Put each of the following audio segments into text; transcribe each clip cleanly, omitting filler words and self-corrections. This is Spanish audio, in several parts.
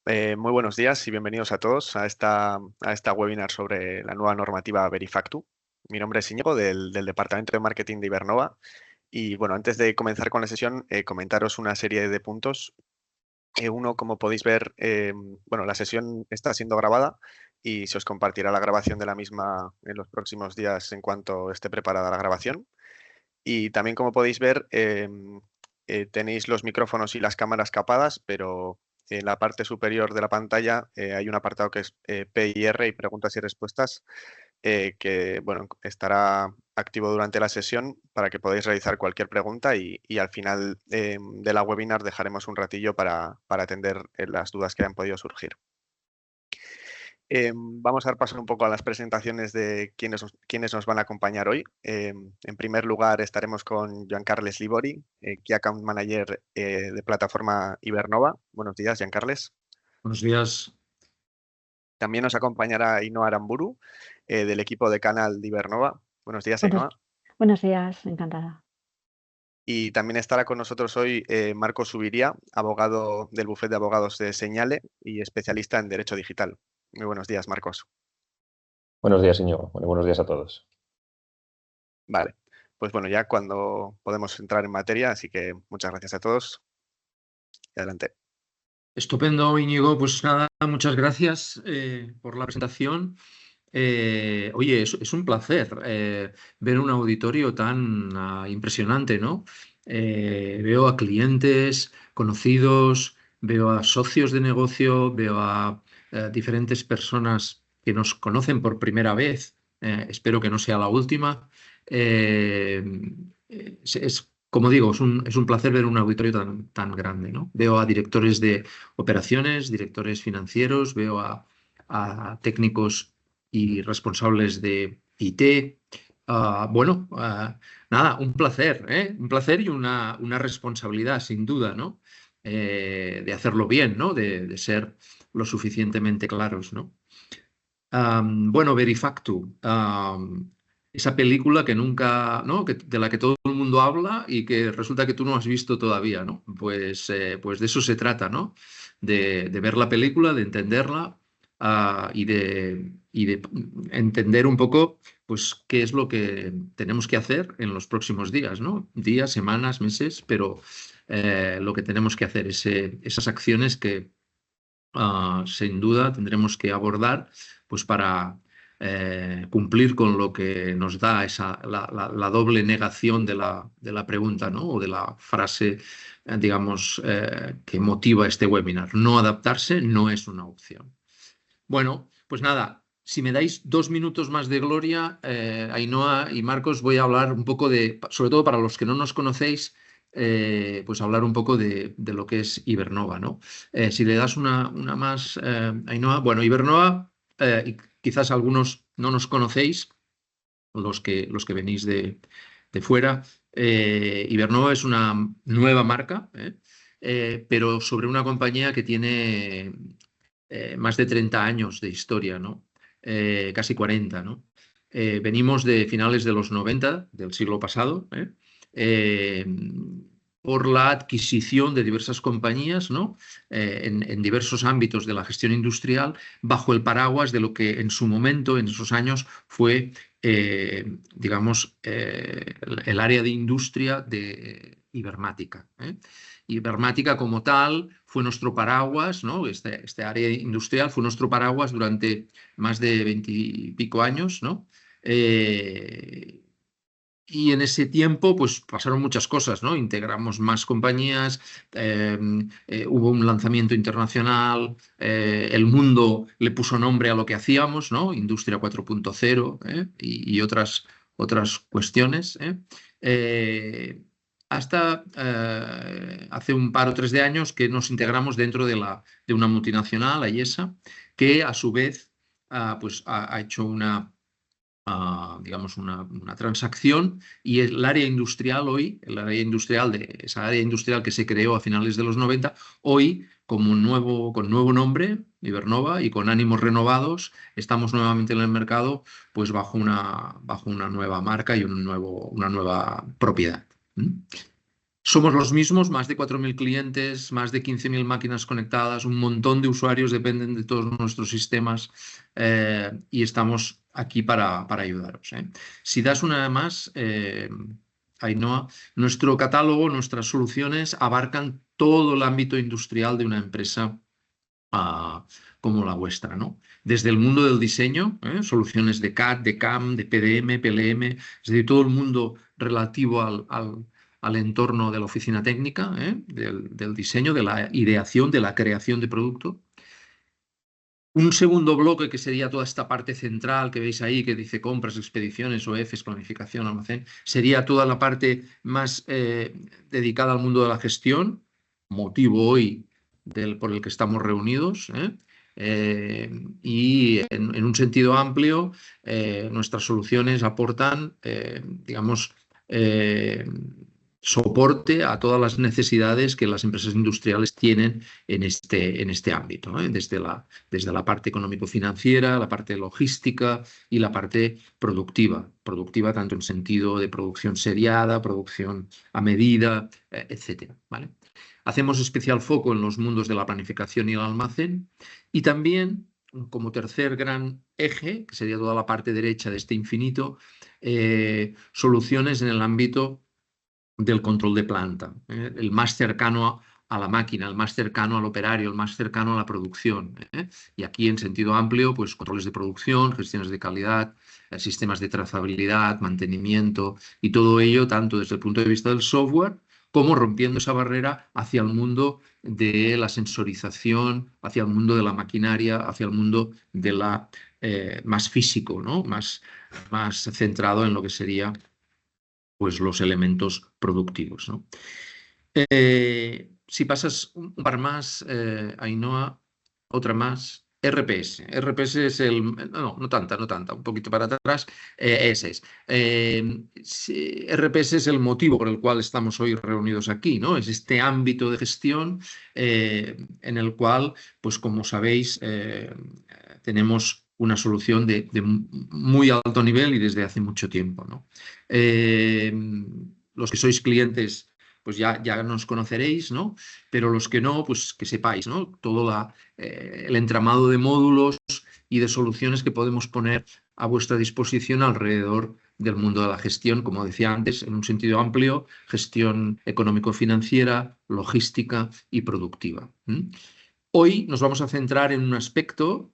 Muy buenos días y bienvenidos a todos a esta webinar sobre la nueva normativa Verifactu. Mi nombre es Íñigo del Departamento de Marketing de Ibernova y bueno, antes de comenzar con la sesión, comentaros una serie de puntos. Uno, como podéis ver, bueno, la sesión está siendo grabada y se os compartirá la grabación de la misma en los próximos días en cuanto esté preparada la grabación. Y también, como podéis ver, tenéis los micrófonos y las cámaras capadas, pero en la parte superior de la pantalla hay un apartado que es PIR y preguntas y respuestas, que bueno, estará activo durante la sesión para que podáis realizar cualquier pregunta y al final de la webinar dejaremos un ratillo para atender las dudas que hayan podido surgir. Vamos a dar paso un poco a las presentaciones de quienes nos van a acompañar hoy. En primer lugar estaremos con Joan-Carles Libori, Key Account Manager de plataforma Ibernova. Buenos días, Joan-Carles. Buenos días. También nos acompañará Ainhoa Aramburu, del equipo de canal de Ibernova. Buenos días, Ainhoa. Buenos días, encantada. Y también estará con nosotros hoy Marcos Subiría, abogado del bufete de abogados de Señale y especialista en Derecho Digital. Muy buenos días, Marcos. Buenos días, Íñigo. Buenos días a todos. Vale, pues bueno, ya cuando podemos entrar en materia, así que muchas gracias a todos. Adelante. Estupendo, Íñigo. Pues nada, muchas gracias por la presentación. Oye, es un placer ver un auditorio tan impresionante, ¿no? Veo a clientes conocidos, veo a socios de negocio, veo a diferentes personas que nos conocen por primera vez. Espero que no sea la última. Como digo, es un placer ver un auditorio tan grande, ¿no? Veo a directores de operaciones, directores financieros, veo a técnicos y responsables de IT. Nada, un placer, ¿eh? Un placer y una responsabilidad, sin duda, ¿no? De hacerlo bien, ¿no? De ser lo suficientemente claros, ¿no? Bueno, Verifactu, esa película que nunca, ¿no? De la que todo el mundo habla y que resulta que tú no has visto todavía, ¿no? Pues de eso se trata, ¿no? De ver la película, de entenderla y de entender un poco, pues, qué es lo que tenemos que hacer en los próximos días, ¿no? Días, semanas, meses, pero lo que tenemos que hacer, esas acciones que sin duda tendremos que abordar pues para cumplir con lo que nos da la doble negación de la pregunta, ¿no? O de la frase, digamos, que motiva este webinar. No adaptarse no es una opción. Bueno, pues nada, si me dais 2 minutos más de gloria, Ainhoa y Marcos, voy a hablar un poco sobre todo para los que no nos conocéis, pues hablar un poco de lo que es Ibernova, ¿no? Si le das una más, Ainhoa, bueno, Ibernova, y quizás algunos no nos conocéis, los que venís de fuera. Ibernova es una nueva marca, pero sobre una compañía que tiene más de 30 años de historia, ¿no? Casi 40, ¿no? Venimos de finales de los 90 del siglo pasado, por la adquisición de diversas compañías, ¿no? En diversos ámbitos de la gestión industrial, bajo el paraguas de lo que en su momento, en esos años, fue, digamos, el área de industria de Ibermática. Ibermática como tal fue nuestro paraguas, ¿no? Este área industrial fue nuestro paraguas durante más de 20 y pico años, ¿no? Y en ese tiempo, pues pasaron muchas cosas, ¿no? Integramos más compañías, hubo un lanzamiento internacional, el mundo le puso nombre a lo que hacíamos, ¿no? Industria 4.0 y otras cuestiones. Hasta hace un par o tres de años que nos integramos dentro de una multinacional, AIESA, que a su vez pues ha hecho digamos, una transacción y el área industrial hoy, esa área industrial que se creó a finales de los 90, hoy con nuevo nombre, Ibernova, y con ánimos renovados, estamos nuevamente en el mercado pues bajo una nueva marca y una nueva propiedad. Somos los mismos, más de 4.000 clientes, más de 15.000 máquinas conectadas, un montón de usuarios dependen de todos nuestros sistemas y estamos aquí para ayudaros. Si das una más, Ainhoa, nuestro catálogo, nuestras soluciones abarcan todo el ámbito industrial de una empresa como la vuestra, ¿no? Desde el mundo del diseño, soluciones de CAD, de CAM, de PDM, PLM, es decir, todo el mundo relativo al entorno de la oficina técnica, del diseño, de la ideación, de la creación de producto. Un segundo bloque que sería toda esta parte central que veis ahí, que dice compras, expediciones, OFs, planificación, almacén, sería toda la parte más dedicada al mundo de la gestión, motivo hoy por el que estamos reunidos. Y en un sentido amplio, nuestras soluciones aportan, digamos, soporte a todas las necesidades que las empresas industriales tienen en este ámbito, desde la parte económico-financiera, la parte logística y la parte productiva. Productiva tanto en sentido de producción seriada, producción a medida, etcétera, ¿vale? Hacemos especial foco en los mundos de la planificación y el almacén y también, como tercer gran eje, que sería toda la parte derecha de este infinito, soluciones en el ámbito del control de planta, el más cercano a la máquina, el más cercano al operario, el más cercano a la producción. Y aquí en sentido amplio, pues controles de producción, gestiones de calidad, sistemas de trazabilidad, mantenimiento y todo ello tanto desde el punto de vista del software como rompiendo esa barrera hacia el mundo de la sensorización, hacia el mundo de la maquinaria, hacia el mundo de la más físico, ¿no? Más centrado en lo que sería pues los elementos productivos, ¿no? Si pasas un par más, Ainhoa, otra más, RPS. RPS es no tanta, un poquito para atrás, ese es. RPS es el motivo por el cual estamos hoy reunidos aquí, ¿no? Es este ámbito de gestión en el cual, pues como sabéis, tenemos una solución de muy alto nivel y desde hace mucho tiempo, ¿no? Los que sois clientes, pues ya nos conoceréis, ¿no? Pero los que no, pues que sepáis, ¿no? Todo el entramado de módulos y de soluciones que podemos poner a vuestra disposición alrededor del mundo de la gestión, como decía antes, en un sentido amplio, gestión económico-financiera, logística y productiva. Hoy nos vamos a centrar en un aspecto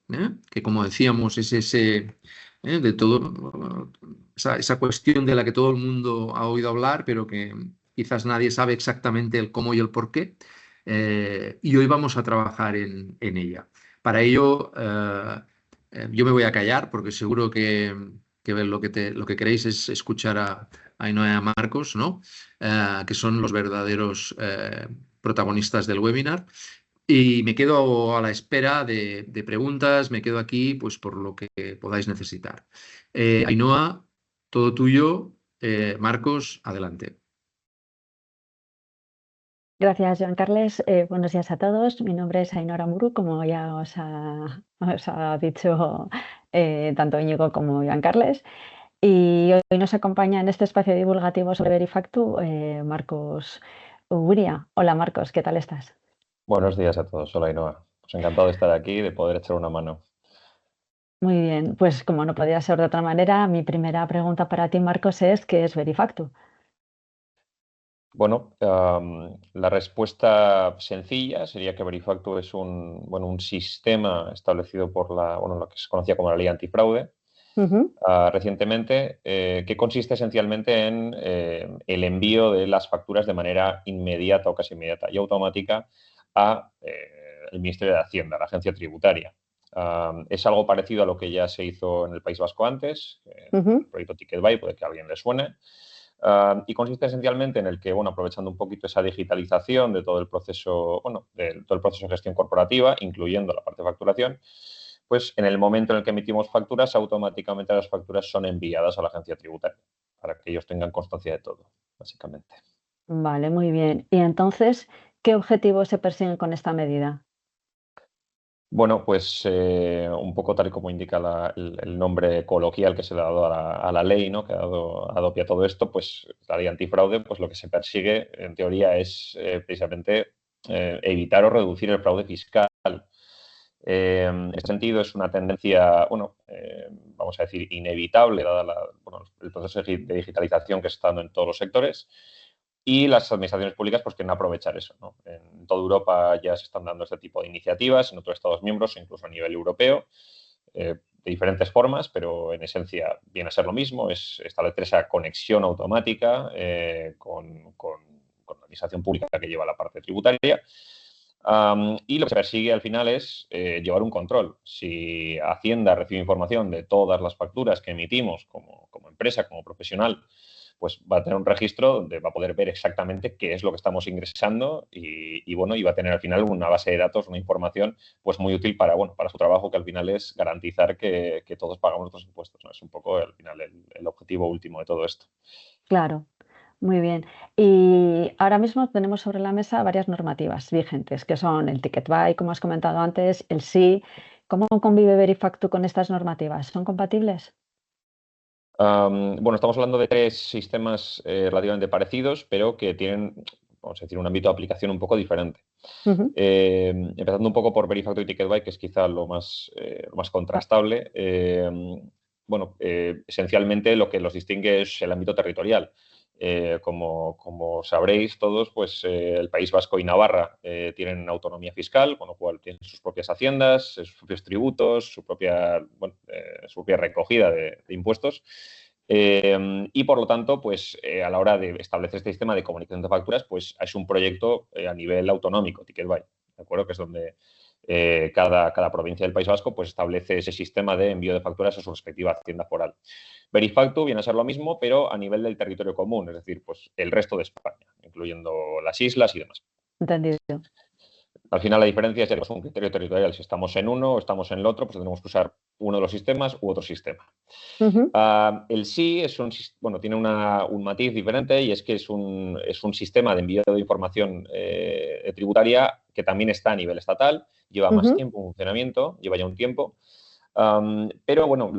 que, como decíamos, es de todo, esa cuestión de la que todo el mundo ha oído hablar, pero que quizás nadie sabe exactamente el cómo y el por qué. Y hoy vamos a trabajar en ella. Para ello, yo me voy a callar porque seguro que lo que queréis es escuchar a Ainhoa y a Marcos, ¿no? Que son los verdaderos protagonistas del webinar. Y me quedo a la espera de preguntas, me quedo aquí pues por lo que podáis necesitar. Ainhoa, todo tuyo. Marcos, adelante. Gracias, Joan Carles. Buenos días a todos. Mi nombre es Ainhoa Muru, como ya os ha dicho tanto Íñigo como Joan Carles. Y hoy nos acompaña en este espacio divulgativo sobre Verifactu Marcos Uria. Hola Marcos, ¿qué tal estás? Buenos días a todos. Hola, Ainhoa. Pues encantado de estar aquí y de poder echar una mano. Muy bien, pues como no podía ser de otra manera, mi primera pregunta para ti, Marcos, es ¿qué es Verifactu? Bueno, la respuesta sencilla sería que Verifactu es un sistema establecido por lo que se conocía como la Ley Antifraude recientemente, que consiste esencialmente en el envío de las facturas de manera inmediata o casi inmediata y automática a el Ministerio de Hacienda, la agencia tributaria. Es algo parecido a lo que ya se hizo en el País Vasco antes, el proyecto TicketBuy, puede que a alguien le suene. Y consiste esencialmente en el que, aprovechando un poquito esa digitalización de todo el proceso, de gestión corporativa, incluyendo la parte de facturación, pues en el momento en el que emitimos facturas, automáticamente las facturas son enviadas a la agencia tributaria para que ellos tengan constancia de todo, básicamente. Vale, muy bien. Y entonces, ¿qué objetivos se persiguen con esta medida? Bueno, pues un poco tal y como indica el nombre coloquial que se le ha dado a la ley, ¿no? Que ha dado pie a todo esto, pues la ley antifraude, pues lo que se persigue en teoría es precisamente evitar o reducir el fraude fiscal. En este sentido es una tendencia, bueno, vamos a decir, inevitable, dada el proceso de digitalización que está dando en todos los sectores. Y las administraciones públicas pues quieren aprovechar eso, ¿no? En toda Europa ya se están dando este tipo de iniciativas, en otros Estados miembros, incluso a nivel europeo, de diferentes formas, pero en esencia viene a ser lo mismo, es establecer esa conexión automática con la administración pública que lleva la parte tributaria. Y lo que se persigue al final es llevar un control. Si Hacienda recibe información de todas las facturas que emitimos como empresa, como profesional, pues va a tener un registro donde va a poder ver exactamente qué es lo que estamos ingresando y bueno, y va a tener al final una base de datos, una información pues muy útil para, bueno, para su trabajo, que al final es garantizar que todos pagamos nuestros impuestos, ¿no? Es un poco al final el objetivo último de todo esto. Claro, muy bien. Y ahora mismo tenemos sobre la mesa varias normativas vigentes, que son el Ticket Buy, como has comentado antes, el SI. ¿Cómo convive Verifactu con estas normativas? ¿Son compatibles? Bueno, estamos hablando de tres sistemas relativamente parecidos, pero que tienen, vamos a decir, un ámbito de aplicación un poco diferente. Ujú. Empezando un poco por Verifactu y TicketBuy, que es quizá lo más contrastable. Bueno, esencialmente lo que los distingue es el ámbito territorial. Como sabréis todos, pues el País Vasco y Navarra tienen autonomía fiscal, con lo cual tienen sus propias haciendas, sus propios tributos, su propia recogida de impuestos. Y por lo tanto, pues a la hora de establecer este sistema de comunicación de facturas, pues es un proyecto a nivel autonómico, TicketBuy, ¿de acuerdo? Que es donde cada provincia del País Vasco pues establece ese sistema de envío de facturas a su respectiva hacienda foral. Verifactu viene a ser lo mismo, pero a nivel del territorio común, es decir, pues el resto de España, incluyendo las islas y demás. Entendido. Al final la diferencia es que es un criterio territorial. Si estamos en uno o estamos en el otro, pues tendremos que usar uno de los sistemas u otro sistema. Ujú, El SI tiene un matiz diferente y es que es un sistema de envío de información tributaria que también está a nivel estatal, lleva más ujú, tiempo en funcionamiento, lleva ya un tiempo. Pero bueno,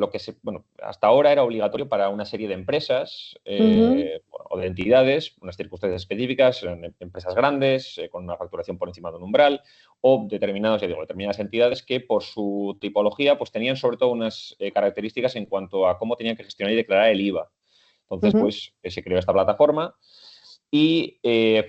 hasta ahora era obligatorio para una serie de empresas ujú, o de entidades, unas circunstancias específicas, empresas grandes, con una facturación por encima de un umbral, o determinadas entidades que por su tipología pues tenían sobre todo unas características en cuanto a cómo tenían que gestionar y declarar el IVA. Entonces, ujú. pues se creó esta plataforma y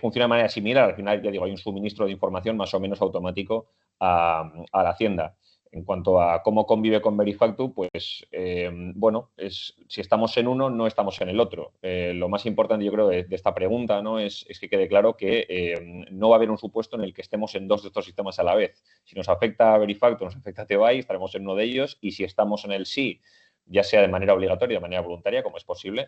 funciona de manera similar. Al final, ya digo, hay un suministro de información más o menos automático a la Hacienda. En cuanto a cómo convive con Verifactu, pues si estamos en uno, no estamos en el otro. Lo más importante, yo creo, de esta pregunta, ¿no? es que quede claro que no va a haber un supuesto en el que estemos en dos de estos sistemas a la vez. Si nos afecta a Verifactu, nos afecta a TeBuy, estaremos en uno de ellos, y si estamos en el sí, ya sea de manera obligatoria o de manera voluntaria, como es posible,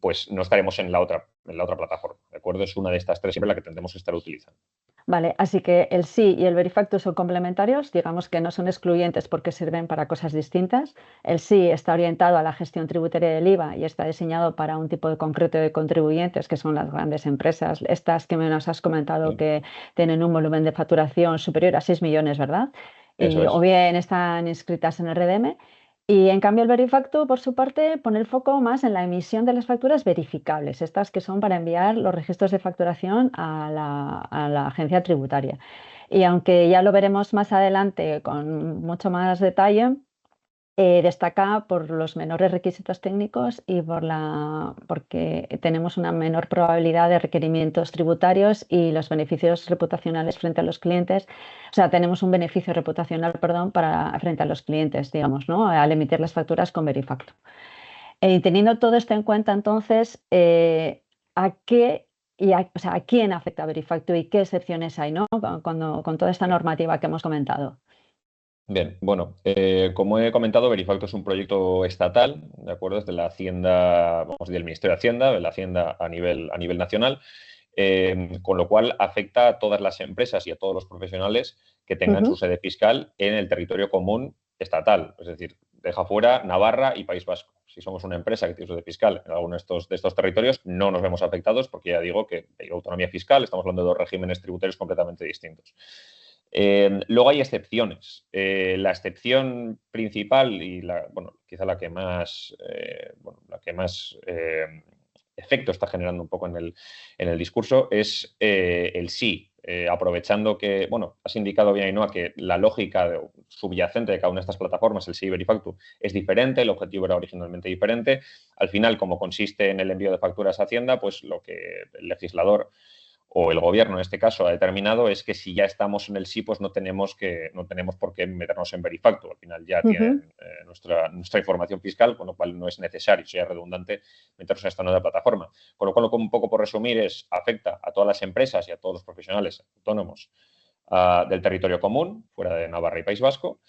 pues no estaremos en la otra plataforma, ¿de acuerdo? Es una de estas tres siempre la que tendremos que estar utilizando. Vale, así que el sí y el Verifactu son complementarios, digamos que no son excluyentes porque sirven para cosas distintas. El sí está orientado a la gestión tributaria del IVA y está diseñado para un tipo de concreto de contribuyentes, que son las grandes empresas, estas que nos has comentado ¿Sí? que tienen un volumen de facturación superior a 6 millones, ¿verdad? Eso O es. bien están inscritas en el RDM. Y en cambio el Verifactu, por su parte, pone el foco más en la emisión de las facturas verificables, estas que son para enviar los registros de facturación a la agencia tributaria. Y aunque ya lo veremos más adelante con mucho más detalle, destaca por los menores requisitos técnicos y porque tenemos una menor probabilidad de requerimientos tributarios y los beneficios reputacionales frente a los clientes. O sea, tenemos un beneficio reputacional, perdón, frente a los clientes, digamos, ¿no? Al emitir las facturas con Verifactu. Teniendo todo esto en cuenta, entonces, ¿a qué o sea, a quién afecta Verifactu y qué excepciones hay, ¿no? Con toda esta normativa que hemos comentado. Bien, bueno, como he comentado, Verifactu es un proyecto estatal, ¿de acuerdo? Es de la Hacienda, vamos a decir, del Ministerio de Hacienda, de la Hacienda a nivel nacional, con lo cual afecta a todas las empresas y a todos los profesionales que tengan su Ujú, sede fiscal en el territorio común estatal, es decir, deja fuera Navarra y País Vasco. Si somos una empresa que tiene sede fiscal en alguno de estos territorios, no nos vemos afectados porque ya digo que hay autonomía fiscal, estamos hablando de dos regímenes tributarios completamente distintos. Luego hay excepciones. La excepción principal y quizá la que más efecto está generando un poco en el discurso es el sí. Aprovechando que, has indicado bien, Ainhoa, que la lógica subyacente de cada una de estas plataformas, el sí Verifactu, es diferente, el objetivo era originalmente diferente. Al final, como consiste en el envío de facturas a Hacienda, pues lo que el legislador o el gobierno en este caso ha determinado es que si ya estamos en el sí, pues no tenemos por qué meternos en Verifactu. Al final ya tienen nuestra información fiscal, con lo cual no es necesario, sería redundante meternos en esta nueva plataforma. Con lo cual, un poco por resumir, afecta a todas las empresas y a todos los profesionales autónomos del territorio común, fuera de Navarra y País Vasco,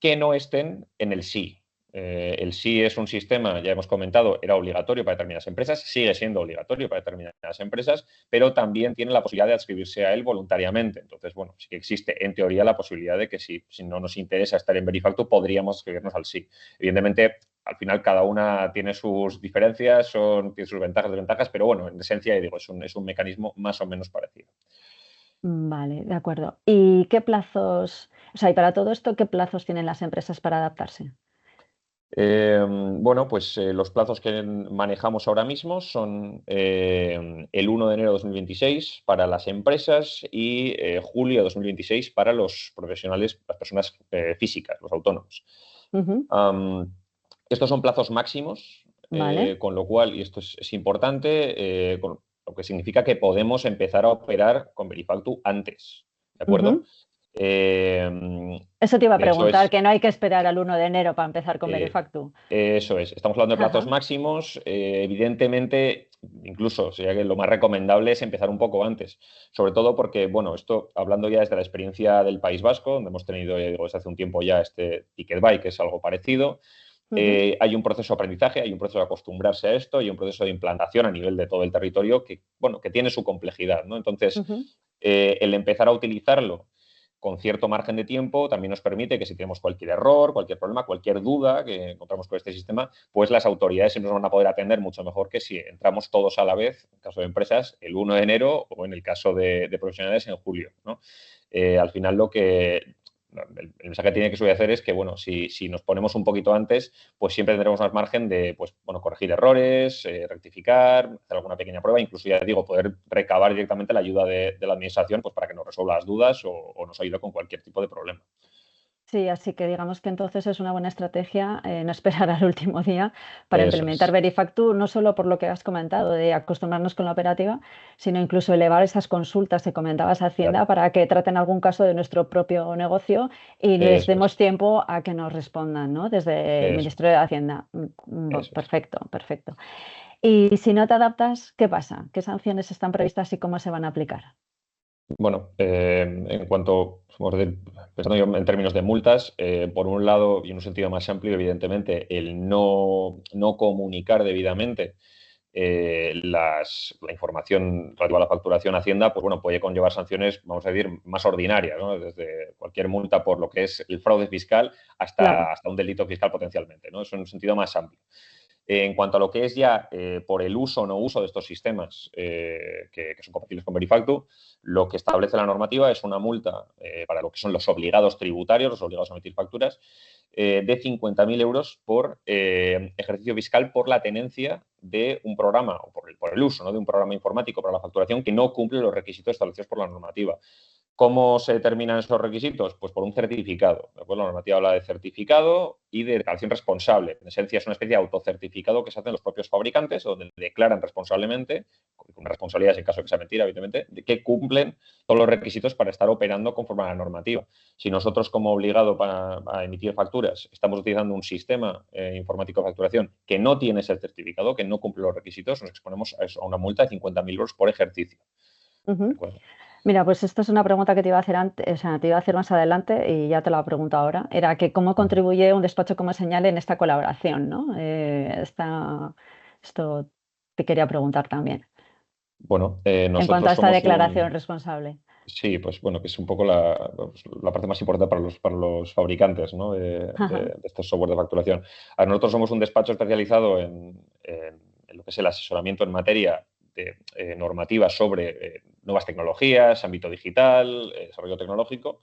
que no estén en el sí. El sí es un sistema, ya hemos comentado, era obligatorio para determinadas empresas, sigue siendo obligatorio para determinadas empresas, pero también tiene la posibilidad de adscribirse a él voluntariamente. Entonces, sí que existe en teoría la posibilidad de que si no nos interesa estar en Verifactu, podríamos adscribirnos al sí. Evidentemente, al final cada una tiene sus diferencias, tiene sus ventajas y desventajas, pero en esencia, es un mecanismo más o menos parecido. Vale, de acuerdo. ¿Y qué plazos, y para todo esto, qué plazos tienen las empresas para adaptarse? Los plazos que manejamos ahora mismo son el 1 de enero de 2026 para las empresas y julio de 2026 para los profesionales, las personas físicas, los autónomos. Estos son plazos máximos, Vale. con lo cual, y esto es importante, lo que significa que podemos empezar a operar con Verifactu antes, ¿de acuerdo? Eso te iba a preguntar, que no hay que esperar al 1 de enero para empezar con Verifactu. Eso es. Estamos hablando de plazos máximos. Evidentemente, incluso sería que lo más recomendable es empezar un poco antes. Sobre todo porque, esto hablando ya desde la experiencia del País Vasco, donde hemos tenido, desde hace un tiempo ya este Ticket Buy, que es algo parecido. Hay un proceso de aprendizaje, hay un proceso de acostumbrarse a esto y un proceso de implantación a nivel de todo el territorio que tiene su complejidad, ¿no? Entonces, el empezar a utilizarlo con cierto margen de tiempo también nos permite que si tenemos cualquier error, cualquier problema, cualquier duda que encontramos con este sistema, pues las autoridades nos van a poder atender mucho mejor que si entramos todos a la vez, en el caso de empresas, el 1 de enero o en el caso de profesionales en julio, ¿no? Al final el mensaje que tiene que suele hacer es que, si nos ponemos un poquito antes, pues siempre tendremos más margen de, corregir errores, rectificar, hacer alguna pequeña prueba, incluso, ya digo, poder recabar directamente la ayuda de la administración, pues para que nos resuelva las dudas o nos ayude con cualquier tipo de problema. Sí, así que digamos que entonces es una buena estrategia no esperar al último día para Eso implementar es. Verifactu, no solo por lo que has comentado de acostumbrarnos con la operativa, sino incluso elevar esas consultas que comentabas a Hacienda Claro. para que traten algún caso de nuestro propio negocio y les Eso demos es. tiempo a que nos respondan, ¿no? Desde el Eso Ministerio de Hacienda. Eso es. Perfecto, perfecto. Y si no te adaptas, ¿qué pasa? ¿Qué sanciones están previstas y cómo se van a aplicar? En cuanto, pensando yo en términos de multas, por un lado, y en un sentido más amplio, evidentemente, el no comunicar debidamente la información relativa a la facturación a Hacienda, pues puede conllevar sanciones, vamos a decir, más ordinarias, ¿no? Desde cualquier multa por lo que es el fraude fiscal Claro. hasta un delito fiscal potencialmente, ¿no? Eso en un sentido más amplio. En cuanto a lo que es ya por el uso o no uso de estos sistemas que son compatibles con Verifactu, lo que establece la normativa es una multa para lo que son los obligados tributarios, los obligados a emitir facturas, de 50.000 euros por ejercicio fiscal por la tenencia de un programa o por el uso, ¿no?, de un programa informático para la facturación que no cumple los requisitos establecidos por la normativa. ¿Cómo se determinan esos requisitos? Pues por un certificado. La normativa habla de certificado y de declaración responsable. En esencia es una especie de autocertificado que se hacen los propios fabricantes, donde declaran responsablemente, con responsabilidades en caso de que sea mentira, evidentemente, de que cumplen todos los requisitos para estar operando conforme a la normativa. Si nosotros, como obligado a emitir facturas, estamos utilizando un sistema informático de facturación que no tiene ese certificado, que no cumple los requisitos, nos exponemos a una multa de 50.000 euros por ejercicio. ¿De acuerdo? Mira, pues esto es una pregunta que te iba a hacer antes, te iba a hacer más adelante y ya te la pregunto ahora. Era que cómo contribuye un despacho como Señal en esta colaboración, ¿no? Esto te quería preguntar también. En cuanto a Nosotros esta somos declaración responsable. Sí, pues que es un poco la parte más importante para los fabricantes, ¿no?, de estos software de facturación. Nosotros somos un despacho especializado en lo que es el asesoramiento en materia de normativa sobre nuevas tecnologías, ámbito digital, desarrollo tecnológico.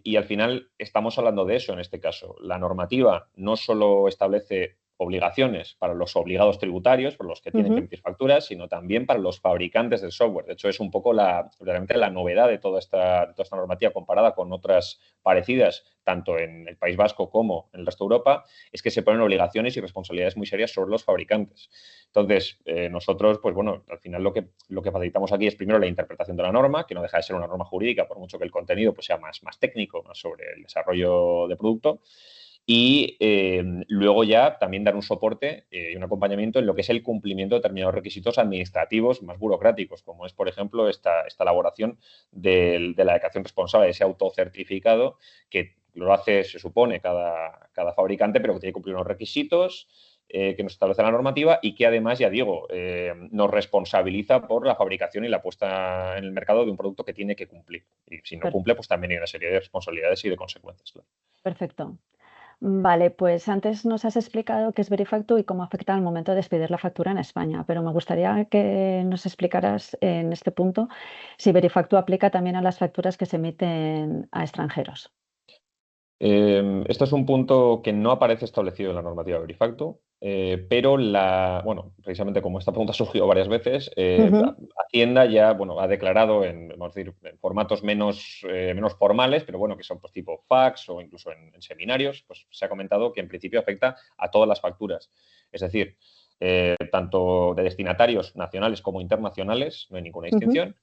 Y al final estamos hablando de eso en este caso. La normativa no solo establece obligaciones para los obligados tributarios, para los que tienen que emitir facturas, sino también para los fabricantes del software. De hecho, es un poco realmente la novedad de toda esta normativa comparada con otras parecidas, tanto en el País Vasco como en el resto de Europa, es que se ponen obligaciones y responsabilidades muy serias sobre los fabricantes. Entonces, nosotros, pues bueno, al final lo que facilitamos aquí es primero la interpretación de la norma, que no deja de ser una norma jurídica, por mucho que el contenido pues, sea más técnico, más sobre el desarrollo de producto. Y luego ya también dar un soporte y un acompañamiento en lo que es el cumplimiento de determinados requisitos administrativos más burocráticos, como es, por ejemplo, esta elaboración de la declaración responsable, de ese autocertificado que lo hace, se supone, cada fabricante, pero que tiene que cumplir unos requisitos que nos establece la normativa y que además, ya digo, nos responsabiliza por la fabricación y la puesta en el mercado de un producto que tiene que cumplir. Y si no cumple, pues también hay una serie de responsabilidades y de consecuencias. Claro. Perfecto. Vale, pues antes nos has explicado qué es Verifactu y cómo afecta al momento de expedir la factura en España, pero me gustaría que nos explicaras en este punto si Verifactu aplica también a las facturas que se emiten a extranjeros. Esto es un punto que no aparece establecido en la normativa de Verifactu, pero precisamente como esta pregunta ha surgido varias veces, Hacienda ya ha declarado en formatos menos formales, pero bueno, que son pues, tipo fax o incluso en seminarios, pues se ha comentado que en principio afecta a todas las facturas. Es decir, tanto de destinatarios nacionales como internacionales, no hay ninguna distinción.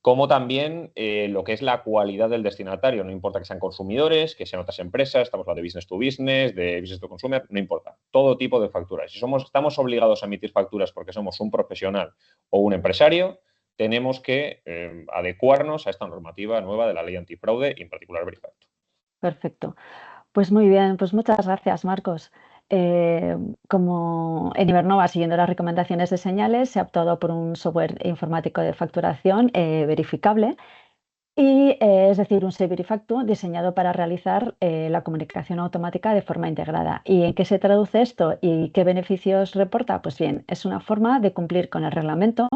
Como también lo que es la cualidad del destinatario. No importa que sean consumidores, que sean otras empresas, estamos hablando de business to business, de business to consumer, no importa. Todo tipo de facturas. Si estamos obligados a emitir facturas porque somos un profesional o un empresario, tenemos que adecuarnos a esta normativa nueva de la ley antifraude y en particular Verifactu. Perfecto. Pues muy bien, pues muchas gracias, Marcos. Como en Ibernova, siguiendo las recomendaciones de señales, se ha optado por un software informático de facturación verificable y es decir, un Verifactu diseñado para realizar la comunicación automática de forma integrada. ¿Y en qué se traduce esto y qué beneficios reporta? Pues bien, es una forma de cumplir con el reglamento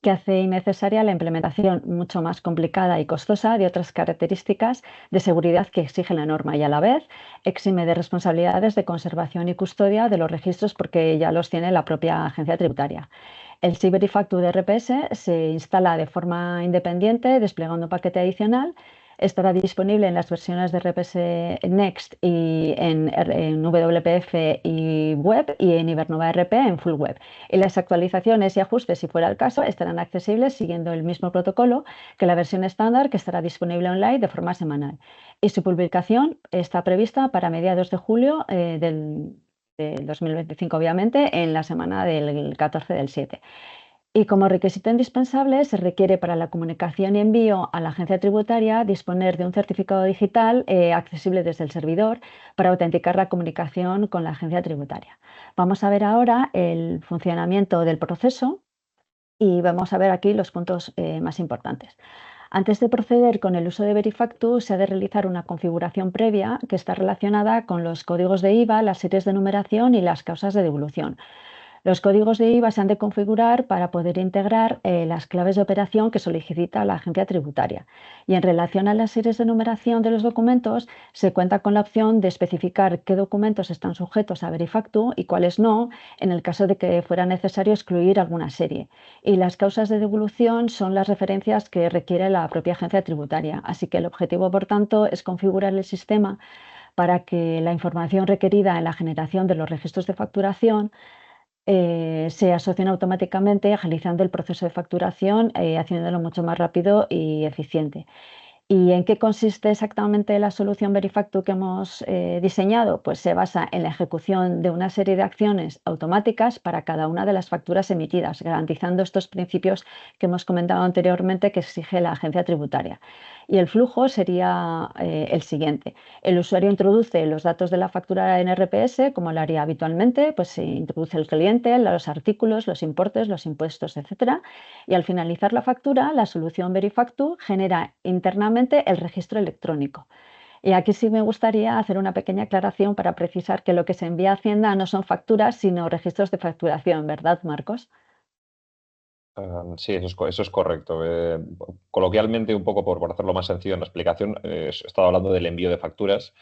que hace innecesaria la implementación mucho más complicada y costosa de otras características de seguridad que exige la norma y a la vez exime de responsabilidades de conservación y custodia de los registros porque ya los tiene la propia agencia tributaria. El Verifactu de RPS se instala de forma independiente desplegando un paquete adicional. Estará disponible en las versiones de RPS Next y en WPF y Web y en Ibernova RP en Full Web. Y las actualizaciones y ajustes, si fuera el caso, estarán accesibles siguiendo el mismo protocolo que la versión estándar, que estará disponible online de forma semanal. Y su publicación está prevista para mediados de julio del 2025, obviamente, en la semana del 14 del 7. Y como requisito indispensable, se requiere para la comunicación y envío a la agencia tributaria disponer de un certificado digital accesible desde el servidor para autenticar la comunicación con la agencia tributaria. Vamos a ver ahora el funcionamiento del proceso y vamos a ver aquí los puntos más importantes. Antes de proceder con el uso de Verifactu, se ha de realizar una configuración previa que está relacionada con los códigos de IVA, las series de numeración y las causas de devolución. Los códigos de IVA se han de configurar para poder integrar las claves de operación que solicita la agencia tributaria. Y en relación a las series de numeración de los documentos, se cuenta con la opción de especificar qué documentos están sujetos a Verifactu y cuáles no, en el caso de que fuera necesario excluir alguna serie. Y las causas de devolución son las referencias que requiere la propia agencia tributaria. Así que el objetivo, por tanto, es configurar el sistema para que la información requerida en la generación de los registros de facturación se asocian automáticamente, agilizando el proceso de facturación, haciéndolo mucho más rápido y eficiente. ¿Y en qué consiste exactamente la solución Verifactu que hemos diseñado? Pues se basa en la ejecución de una serie de acciones automáticas para cada una de las facturas emitidas, garantizando estos principios que hemos comentado anteriormente que exige la agencia tributaria. Y el flujo sería el siguiente. El usuario introduce los datos de la factura en RPS, como lo haría habitualmente, pues se introduce el cliente, los artículos, los importes, los impuestos, etc. Y al finalizar la factura, la solución Verifactu genera internamente el registro electrónico. Y aquí sí me gustaría hacer una pequeña aclaración para precisar que lo que se envía a Hacienda no son facturas, sino registros de facturación, ¿verdad, Marcos? Sí, eso es correcto. Coloquialmente, un poco por hacerlo más sencillo en la explicación, he estado hablando del envío de facturas,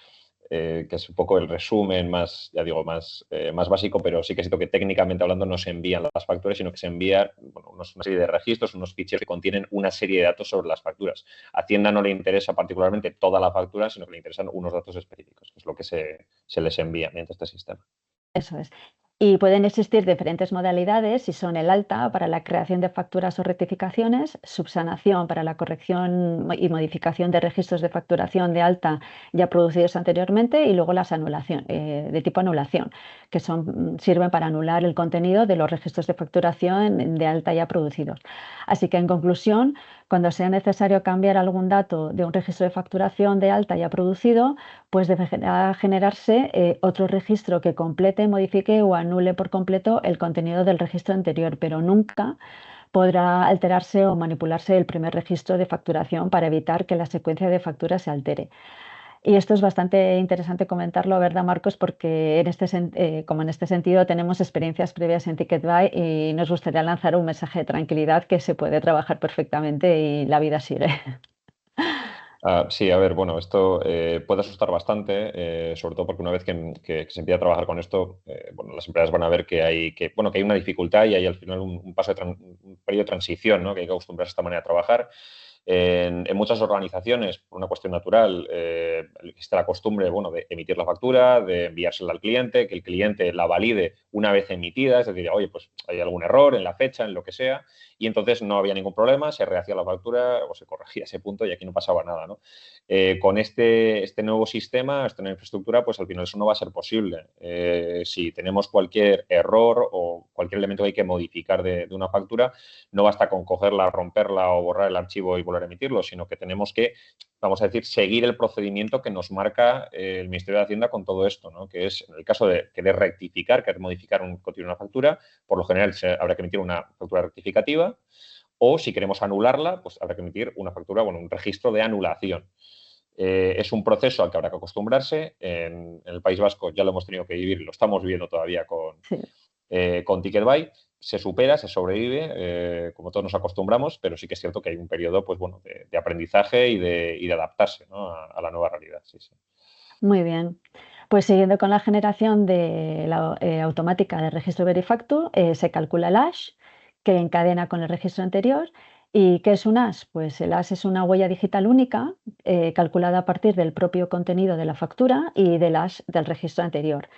que es un poco el resumen más, ya digo, más básico, pero sí que es cierto que técnicamente hablando no se envían las facturas, sino que se envía una serie de registros, unos ficheros que contienen una serie de datos sobre las facturas. A Hacienda no le interesa particularmente toda la factura, sino que le interesan unos datos específicos, que es lo que se les envía mediante este sistema. Eso es. Y pueden existir diferentes modalidades y son el alta para la creación de facturas o rectificaciones, subsanación para la corrección y modificación de registros de facturación de alta ya producidos anteriormente y luego las anulación, de tipo anulación, que sirven para anular el contenido de los registros de facturación de alta ya producidos. Así que en conclusión, cuando sea necesario cambiar algún dato de un registro de facturación de alta ya producido, pues deberá generarse otro registro que complete, modifique o anule por completo el contenido del registro anterior, pero nunca podrá alterarse o manipularse el primer registro de facturación para evitar que la secuencia de facturas se altere. Y esto es bastante interesante comentarlo, ¿verdad, Marcos? Porque como en este sentido tenemos experiencias previas en TicketBuy y nos gustaría lanzar un mensaje de tranquilidad que se puede trabajar perfectamente y la vida sigue. Sí, a ver, bueno, esto puede asustar bastante, sobre todo porque una vez que se empieza a trabajar con esto, bueno, las empresas van a ver que hay una dificultad y hay al final un periodo de transición, ¿no? Que hay que acostumbrarse a esta manera de trabajar. En muchas organizaciones, por una cuestión natural, existe la costumbre, bueno, de emitir la factura, de enviársela al cliente, que el cliente la valide una vez emitida, es decir, oye, pues hay algún error en la fecha, en lo que sea, y entonces no había ningún problema, se rehacía la factura o se corregía ese punto y aquí no pasaba nada, ¿no? Con este nuevo sistema, esta nueva infraestructura, pues al final eso no va a ser posible. Si tenemos cualquier error o cualquier elemento que hay que modificar de una factura, no basta con cogerla, romperla o borrar el archivo y volver a emitirlo, sino que tenemos que, vamos a decir, seguir el procedimiento que nos marca el Ministerio de Hacienda con todo esto, ¿no? Que es, en el caso de querer rectificar, querer modificar un contenido de una factura, por lo general habrá que emitir una factura rectificativa, o si queremos anularla, pues habrá que emitir una factura, bueno, un registro de anulación. Es un proceso al que habrá que acostumbrarse. En el País Vasco ya lo hemos tenido que vivir, lo estamos viviendo todavía Sí. Con TicketBuy. Se supera, se sobrevive, como todos nos acostumbramos, pero sí que es cierto que hay un periodo, pues bueno, de aprendizaje y de adaptarse, ¿no? a la nueva realidad. Sí, sí. Muy bien. Pues siguiendo con la generación de la automática del registro Verifactu, se calcula el hash que encadena con el registro anterior. ¿Y qué es un hash? Pues el hash es una huella digital única calculada a partir del propio contenido de la factura y del hash del registro anterior.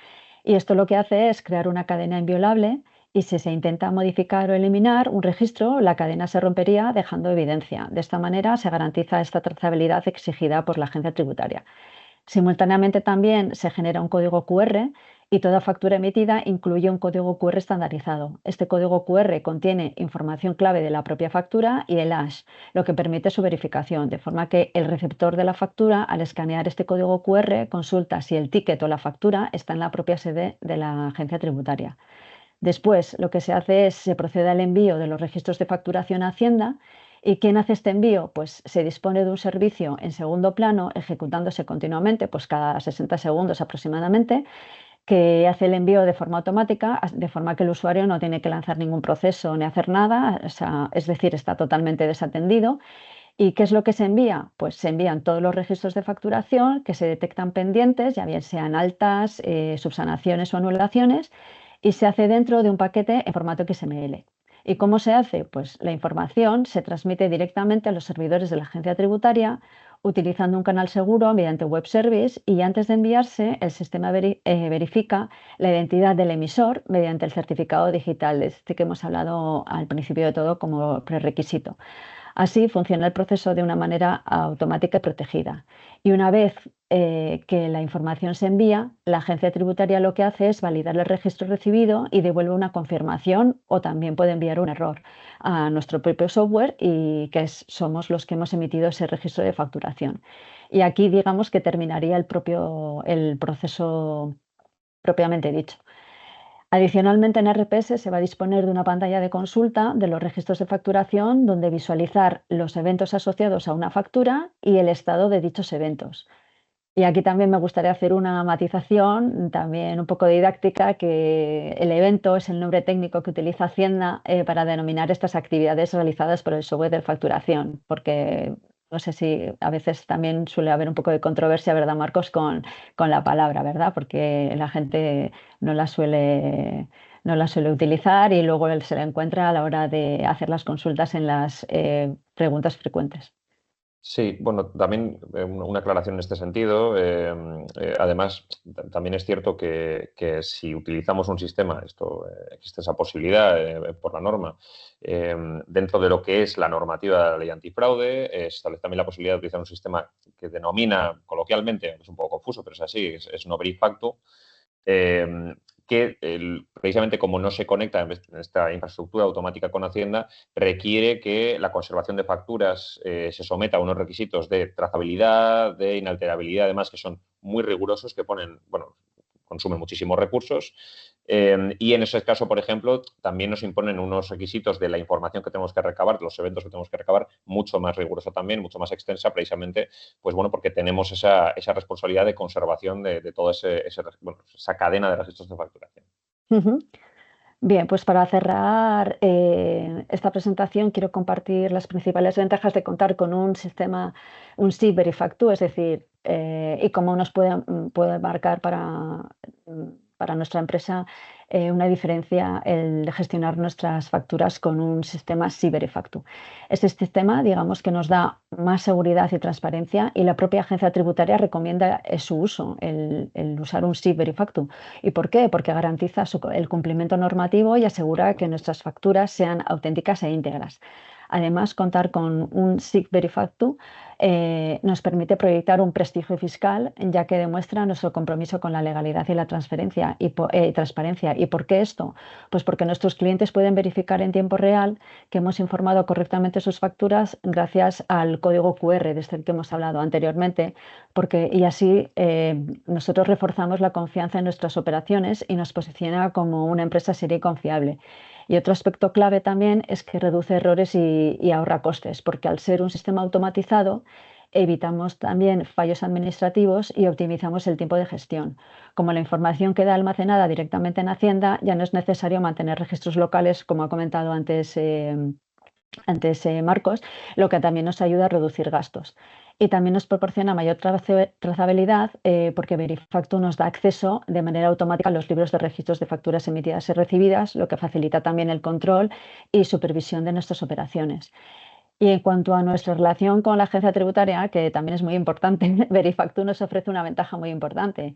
Y esto lo que hace es crear una cadena inviolable y si se intenta modificar o eliminar un registro, la cadena se rompería dejando evidencia. De esta manera se garantiza esta trazabilidad exigida por la agencia tributaria. Simultáneamente también se genera un código QR y toda factura emitida incluye un código QR estandarizado. Este código QR contiene información clave de la propia factura y el hash, lo que permite su verificación, de forma que el receptor de la factura, al escanear este código QR, consulta si el ticket o la factura está en la propia sede de la agencia tributaria. Después, lo que se hace es se procede al envío de los registros de facturación a Hacienda. ¿Y quién hace este envío? Pues se dispone de un servicio en segundo plano, ejecutándose continuamente, pues cada 60 segundos aproximadamente, que hace el envío de forma automática, de forma que el usuario no tiene que lanzar ningún proceso ni hacer nada, es decir, está totalmente desatendido. ¿Y qué es lo que se envía? Pues se envían todos los registros de facturación que se detectan pendientes, ya bien sean altas, subsanaciones o anulaciones, y se hace dentro de un paquete en formato XML. ¿Y cómo se hace? Pues la información se transmite directamente a los servidores de la agencia tributaria utilizando un canal seguro mediante web service y antes de enviarse el sistema verifica la identidad del emisor mediante el certificado digital, de este que hemos hablado al principio de todo como prerequisito. Así funciona el proceso de una manera automática y protegida. Y una vez que la información se envía, la agencia tributaria lo que hace es validar el registro recibido y devuelve una confirmación o también puede enviar un error a nuestro propio software y somos los que hemos emitido ese registro de facturación. Y aquí digamos que terminaría el proceso propiamente dicho. Adicionalmente, en RPS se va a disponer de una pantalla de consulta de los registros de facturación donde visualizar los eventos asociados a una factura y el estado de dichos eventos. Y aquí también me gustaría hacer una matización, también un poco didáctica, que el evento es el nombre técnico que utiliza Hacienda para denominar estas actividades realizadas por el software de facturación, porque no sé si a veces también suele haber un poco de controversia, ¿verdad, Marcos, con la palabra, ¿verdad? Porque la gente no la suele, no la suele utilizar y luego se la encuentra a la hora de hacer las consultas en las preguntas frecuentes. Sí, bueno, también una aclaración en este sentido. Además, también es cierto que si utilizamos un sistema, existe esa posibilidad por la norma, dentro de lo que es la normativa de la ley antifraude, establece también la posibilidad de utilizar un sistema que denomina coloquialmente, es un poco confuso, pero es así, es no verifacto, que precisamente como no se conecta en esta infraestructura automática con Hacienda, requiere que la conservación de facturas se someta a unos requisitos de trazabilidad, de inalterabilidad, además, que son muy rigurosos, que consumen muchísimos recursos. Y en ese caso, por ejemplo, también nos imponen unos requisitos de la información que tenemos que recabar, de los eventos que tenemos que recabar, mucho más riguroso también, mucho más extensa, precisamente, pues bueno, porque tenemos esa responsabilidad de conservación de toda esa cadena de registros de facturación. Ujú. Bien, pues para cerrar esta presentación quiero compartir las principales ventajas de contar con un sistema, un SIG Verifactu, es decir, y cómo nos puede marcar para nuestra empresa una diferencia el gestionar nuestras facturas con un sistema SIG Verifactu. Este sistema, digamos, que nos da más seguridad y transparencia y la propia agencia tributaria recomienda su uso, el usar un SIG Verifactu. ¿Y por qué? Porque garantiza el cumplimiento normativo y asegura que nuestras facturas sean auténticas e íntegras. Además, contar con un SIG Verifactu nos permite proyectar un prestigio fiscal, ya que demuestra nuestro compromiso con la legalidad y la transparencia. ¿Y por qué esto? Pues porque nuestros clientes pueden verificar en tiempo real que hemos informado correctamente sus facturas gracias al código QR, desde el que hemos hablado anteriormente, y así nosotros reforzamos la confianza en nuestras operaciones y nos posiciona como una empresa seria y confiable. Y otro aspecto clave también es que reduce errores y ahorra costes, porque al ser un sistema automatizado, evitamos también fallos administrativos y optimizamos el tiempo de gestión. Como la información queda almacenada directamente en Hacienda, ya no es necesario mantener registros locales, como ha comentado antes Marcos, lo que también nos ayuda a reducir gastos. Y también nos proporciona mayor trazabilidad porque Verifactu nos da acceso de manera automática a los libros de registros de facturas emitidas y recibidas, lo que facilita también el control y supervisión de nuestras operaciones. Y en cuanto a nuestra relación con la agencia tributaria, que también es muy importante, Verifactu nos ofrece una ventaja muy importante,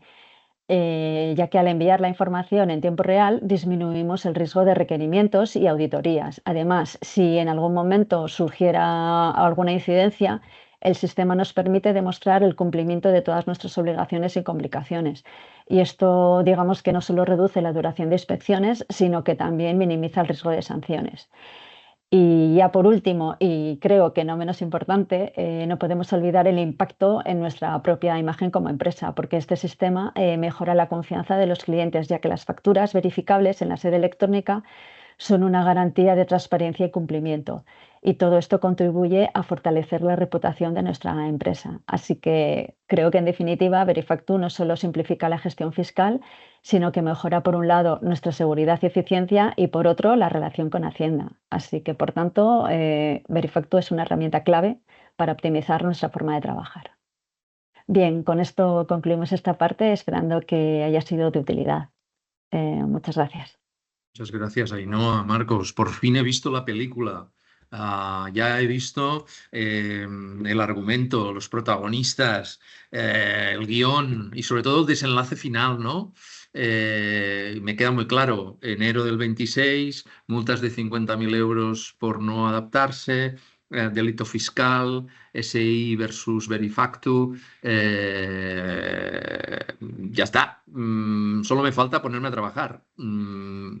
ya que al enviar la información en tiempo real disminuimos el riesgo de requerimientos y auditorías. Además, si en algún momento surgiera alguna incidencia, el sistema nos permite demostrar el cumplimiento de todas nuestras obligaciones y complicaciones. Y esto, digamos que no solo reduce la duración de inspecciones, sino que también minimiza el riesgo de sanciones. Y ya por último, y creo que no menos importante, no podemos olvidar el impacto en nuestra propia imagen como empresa, porque este sistema mejora la confianza de los clientes, ya que las facturas verificables en la sede electrónica son una garantía de transparencia y cumplimiento. Y todo esto contribuye a fortalecer la reputación de nuestra empresa. Así que creo que en definitiva Verifactu no solo simplifica la gestión fiscal, sino que mejora por un lado nuestra seguridad y eficiencia y por otro la relación con Hacienda. Así que por tanto Verifactu es una herramienta clave para optimizar nuestra forma de trabajar. Bien, con esto concluimos esta parte, esperando que haya sido de utilidad. Muchas gracias. Muchas gracias, Ainhoa. Marcos, por fin he visto la película. Ya he visto el argumento, los protagonistas, el guión y sobre todo el desenlace final, ¿no? Me queda muy claro, enero del 26, multas de 50.000 euros por no adaptarse, delito fiscal, SI versus Verifactu. Ya está. Solo me falta ponerme a trabajar.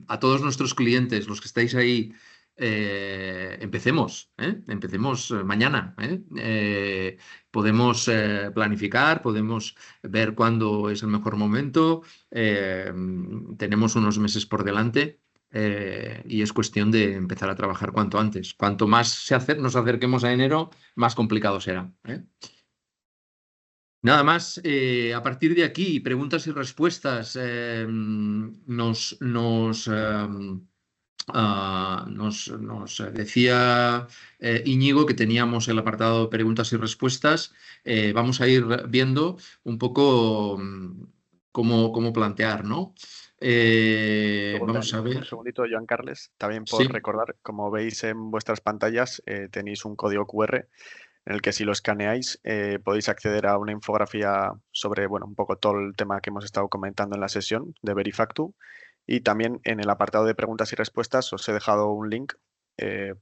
A todos nuestros clientes, los que estáis ahí, empecemos, ¿eh? Empecemos mañana, ¿eh? Podemos planificar, podemos ver cuándo es el mejor momento. Tenemos unos meses por delante. Y es cuestión de empezar a trabajar cuanto antes. Cuanto más nos acerquemos a enero, más complicado será, ¿eh? Nada más, a partir de aquí, preguntas y respuestas, nos decía Íñigo que teníamos el apartado de preguntas y respuestas. Vamos a ir viendo un poco cómo plantear, ¿no? Vamos a Un ver. segundito, Joan Carles, también por Sí. recordar, como veis en vuestras pantallas, tenéis un código QR en el que si lo escaneáis podéis acceder a una infografía sobre, bueno, un poco todo el tema que hemos estado comentando en la sesión de Verifactu. Y también en el apartado de preguntas y respuestas os he dejado un link,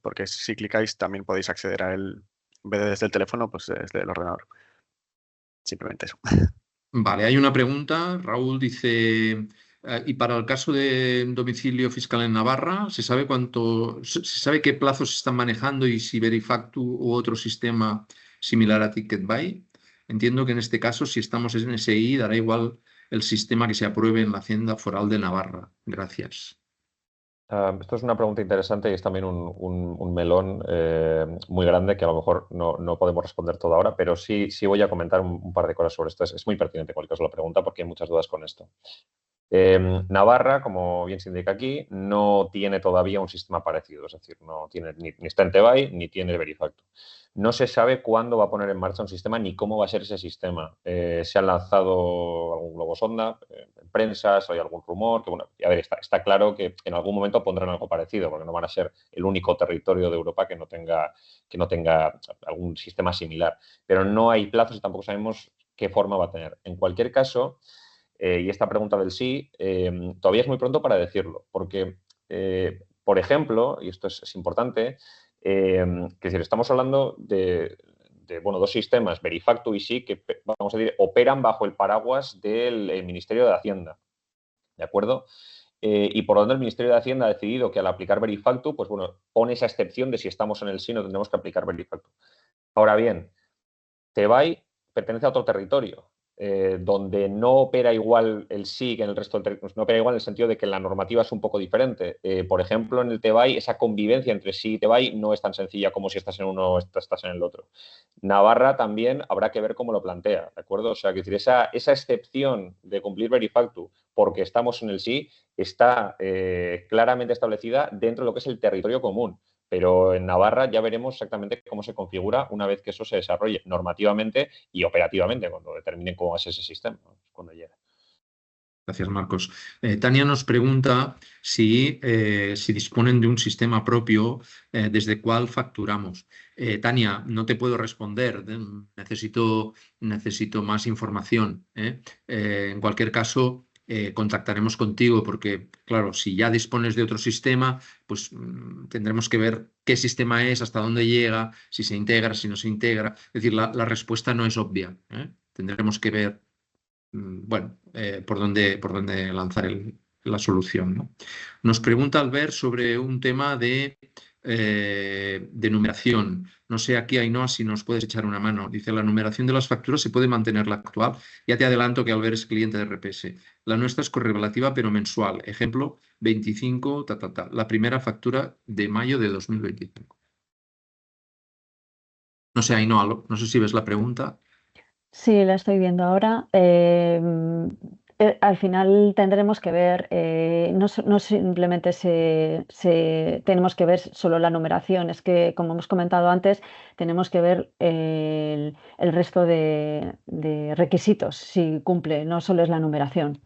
porque si clicáis también podéis acceder a él, en vez de desde el teléfono, pues desde el ordenador. Simplemente eso. Vale, hay una pregunta. Raúl dice, y para el caso de domicilio fiscal en Navarra, se sabe qué plazos se están manejando y si Verifactu u otro sistema similar a TicketBuy? Entiendo que en este caso, si estamos en SI, dará igual el sistema que se apruebe en la Hacienda Foral de Navarra. Gracias. Esto es una pregunta interesante y es también un melón muy grande que a lo mejor no podemos responder todo ahora, pero sí voy a comentar un par de cosas sobre esto. Es muy pertinente en cualquier caso la pregunta porque hay muchas dudas con esto. Navarra, como bien se indica aquí, no tiene todavía un sistema parecido, es decir, no tiene ni está en Tebay ni tiene Verifactu. No se sabe cuándo va a poner en marcha un sistema ni cómo va a ser ese sistema. Se han lanzado algún globo sonda en prensa, hay algún rumor, que bueno, a ver, está claro que en algún momento pondrán algo parecido, porque no van a ser el único territorio de Europa que no tenga algún sistema similar. Pero no hay plazos y tampoco sabemos qué forma va a tener. En cualquier caso, y esta pregunta del sí, todavía es muy pronto para decirlo, porque, por ejemplo, y esto es importante, que si estamos hablando bueno, dos sistemas, Verifactu y sí, que vamos a decir, operan bajo el paraguas del Ministerio de Hacienda, ¿de acuerdo? Y por lo tanto el Ministerio de Hacienda ha decidido que al aplicar Verifactu, pues bueno, pone esa excepción de si estamos en el sí no tendremos que aplicar Verifactu. Ahora bien, Tebay pertenece a otro territorio, donde no opera igual el sí que en el resto del territorio, no opera igual en el sentido de que la normativa es un poco diferente. Por ejemplo, en el Tebay, esa convivencia entre sí y Tebay no es tan sencilla como si estás en uno o estás en el otro. Navarra también habrá que ver cómo lo plantea, ¿de acuerdo? O sea, que decir, esa excepción de cumplir Verifactu porque estamos en el sí está claramente establecida dentro de lo que es el territorio común. Pero en Navarra ya veremos exactamente cómo se configura una vez que eso se desarrolle normativamente y operativamente, cuando determinen cómo es ese sistema, cuando llegue. Gracias, Marcos. Tania nos pregunta si disponen de un sistema propio, desde cuál facturamos. Tania, no te puedo responder, necesito más información. En cualquier caso, contactaremos contigo porque, claro, si ya dispones de otro sistema, pues tendremos que ver qué sistema es, hasta dónde llega, si se integra, si no se integra. Es decir, la respuesta no es obvia. Tendremos que ver bueno, por dónde lanzar la solución, ¿no? Nos pregunta Albert sobre un tema de numeración. No sé aquí, Ainhoa, si nos puedes echar una mano. Dice, la numeración de las facturas se puede mantener la actual. Ya te adelanto que Albert es cliente de RPS. La nuestra es correlativa pero mensual. Ejemplo, 25, la primera factura de mayo de 2025. No sé, Ainhoa, no sé si ves la pregunta. Sí, la estoy viendo ahora. Al final tendremos que ver, no simplemente tenemos que ver solo la numeración, es que, como hemos comentado antes, tenemos que ver el resto de requisitos, si cumple, no solo es la numeración.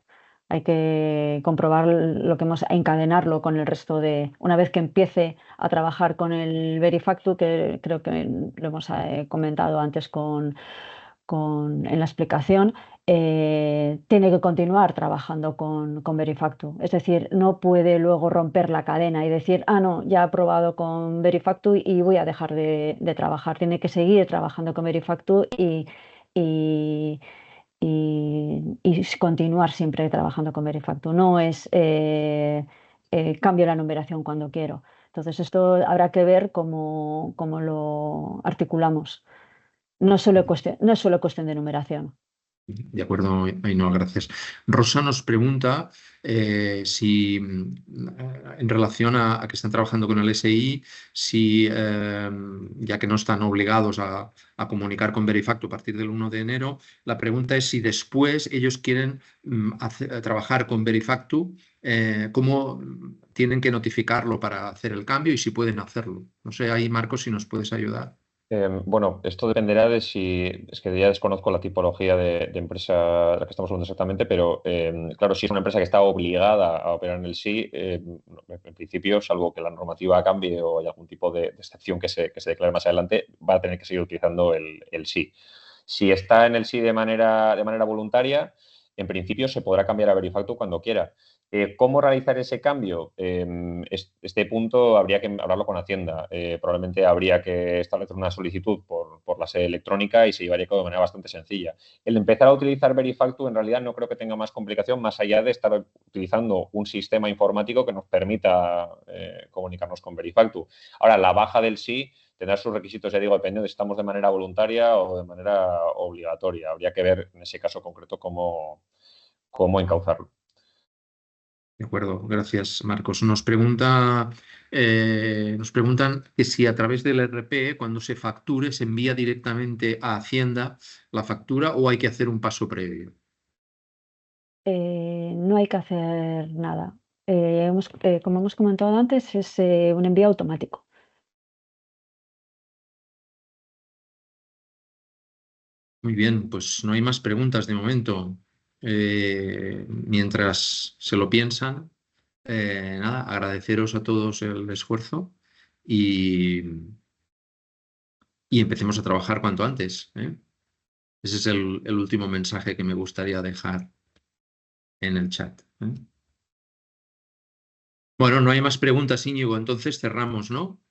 Hay que comprobar lo que encadenarlo con el resto una vez que empiece a trabajar con el Verifactu, que creo que lo hemos comentado antes en la explicación, tiene que continuar trabajando con Verifactu. Es decir, no puede luego romper la cadena y decir, no, ya he probado con Verifactu y voy a dejar de trabajar. Tiene que seguir trabajando con Verifactu y, y continuar siempre trabajando con Verifactu. No es cambio la numeración cuando quiero. Entonces, esto habrá que ver cómo lo articulamos. No es solo cuestión de numeración. De acuerdo, Ainhoa, gracias. Rosa nos pregunta si, en relación a que están trabajando con el SI, si, ya que no están obligados a comunicar con Verifactu a partir del 1 de enero, la pregunta es si después ellos quieren trabajar con Verifactu, cómo tienen que notificarlo para hacer el cambio y si pueden hacerlo. No sé, ahí, Marcos, si nos puedes ayudar. Bueno, esto dependerá de si, es que ya desconozco la tipología de empresa de la que estamos hablando exactamente, pero claro, si es una empresa que está obligada a operar en el SI, en principio, salvo que la normativa cambie o haya algún tipo de excepción que se declare más adelante, va a tener que seguir utilizando el SI. Si está en el SI de manera voluntaria, en principio se podrá cambiar a Verifactu cuando quiera. ¿Cómo realizar ese cambio? Este punto habría que hablarlo con Hacienda. Probablemente habría que establecer una solicitud por la sede electrónica y se llevaría a cabo de manera bastante sencilla. El empezar a utilizar Verifactu en realidad no creo que tenga más complicación más allá de estar utilizando un sistema informático que nos permita comunicarnos con Verifactu. Ahora, la baja del sí tendrá sus requisitos, ya digo, dependiendo de si estamos de manera voluntaria o de manera obligatoria. Habría que ver en ese caso concreto cómo encauzarlo. De acuerdo, gracias, Marcos. Nos preguntan que si a través del RP, cuando se facture, se envía directamente a Hacienda la factura o hay que hacer un paso previo. No hay que hacer nada. Como hemos comentado antes, es un envío automático. Muy bien, pues no hay más preguntas de momento. Mientras se lo piensan, nada, agradeceros a todos el esfuerzo y, y empecemos a trabajar cuanto antes, ¿eh? Ese es el último mensaje que me gustaría dejar en el chat, ¿eh? Bueno, no hay más preguntas, Íñigo, entonces cerramos, ¿no?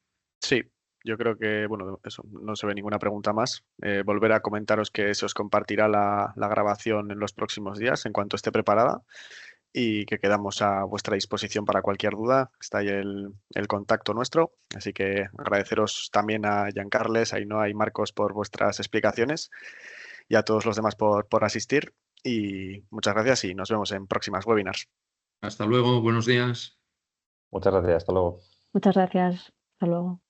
Sí, yo creo que, bueno, eso, no se ve ninguna pregunta más. Volver a comentaros que se os compartirá la grabación en los próximos días en cuanto esté preparada y que quedamos a vuestra disposición para cualquier duda. Está ahí el contacto nuestro, así que agradeceros también a Giancarles, a Ainhoa y Marcos por vuestras explicaciones y a todos los demás por asistir. Y muchas gracias y nos vemos en próximas webinars. Hasta luego, buenos días. Muchas gracias. Hasta luego. Muchas gracias. Hasta luego.